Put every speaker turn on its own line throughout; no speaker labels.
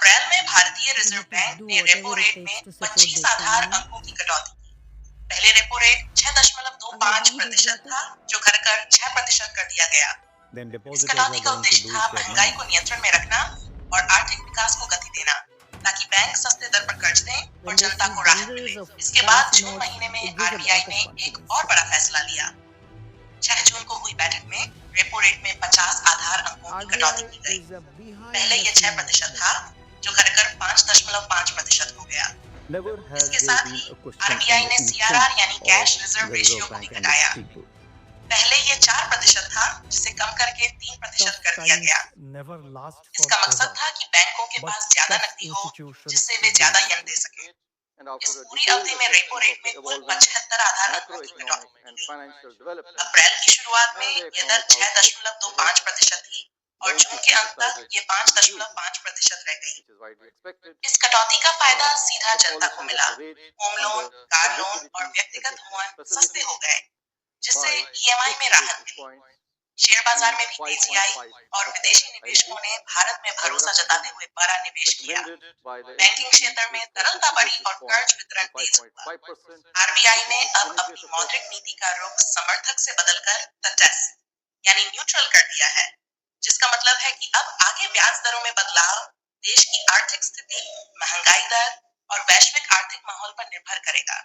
अप्रैल में भारतीय
You
reserve
have to
bank
do
ने repo
whatever it
rate
takes
में
to support the
25 Aadhaar
economy.
अंकों की कटौती की। पहले रेपो रेट
अगर
6.25
नहीं दिख
प्रतिशत
जाते
था, जो घटकर 6% कर दिया गया।
then
इस
depositors
कटौती
are
का
going to
उद्देश्य था
lose their
महंगाई
money.
को नियंत्रण में रखना और आर्थिक विकास को गति देना, ताकि बैंक सस्ते दर पर कर्ज दें और
when they
जनता
see
को राहत मिले।
bundles of
इसके बाद
currency
जून
notes,
महीने में
it gives a
RBI
lot
ने
of
एक
confidence.
और बड़ा फैसला लिया। 6 जून को हुई बैठक में रेपो रेट में 50 आधार अंकों की कटौती
RBI
की गई।
is behind
पहले
the
ये
scene
6%
today.
था, जो घटकर 5.5% हो गया।
Never has
इसके
there
साथ
been
he
a question on
RBI
the
ने
intent
सीआरआर यानी
of
cash reserve
the
ratio
Reserve
को भी
Bank and its
घटाया।
people.
पहले ये 4% था, जिसे कम करके 3%
Tough
कर दिया
times
गया।
never last
इसका
forever,
मकसद था कि बैंकों के
but
पास ज्यादा
tough
नकदी हो,
institutions
जिससे वे
do.
ज्यादा ऋण दे सके।
And
इस
after a
पूरी
detailed
अवधि में repo
assessment of
rate
the
में कुल
evolving
75 आधार अंकों की
macroeconomic
कटौती
and
की
financial
गई।
developments
अप्रैल की शुरुआत में
and the
ये दर
economic outlook ahead,
6.25% थी और
the
जून के
MPC
अंत तक
decided
ये
to reduce,
5.5% रह गई।
which is widely expected.
इस कटौती का फायदा सीधा
The
जनता को
policy
मिला।
repo rate
home loan,
under the
car loan और
liquidity
व्यक्तिगत
adjustment
हुआ सस्ते
facility
हो गए, जिससे
by
ईएमआई में
50
राहत
basis
मिली।
points
शेयर
to
बाजार में भी तेजी आई और
5.5%.
विदेशी
I
निवेशकों
repeat,
ने भारत में
a
भरोसा
reduction
जताते हुए बड़ा निवेश किया।
recommended by the
banking
MPC
क्षेत्र में
is for
तरलता
50
बढ़ी
basis
और
points
कर्ज वितरण
to
तेज हुआ।
5.5%,
आरबीआई
which
ने
is the
अब अपनी
initiative
मौद्रिक नीति का रुख समर्थक से बदलकर तटस्थ यानी न्यूट्रल कर दिया है, जिसका मतलब है कि अब आगे ब्याज दरों में बदलाव देश की आर्थिक स्थिति, महंगाई दर और वैश्विक आर्थिक माहौल पर निर्भर करेगा।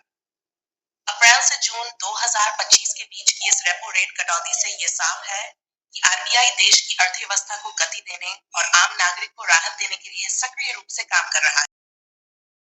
अप्रैल से जून 2025 के बीच की इस रेपो रेट कटौती से ये साफ है कि आरबीआई देश की अर्थव्यवस्था को गति देने और आम नागरिक को राहत देने के लिए सक्रिय रूप से काम कर रहा है।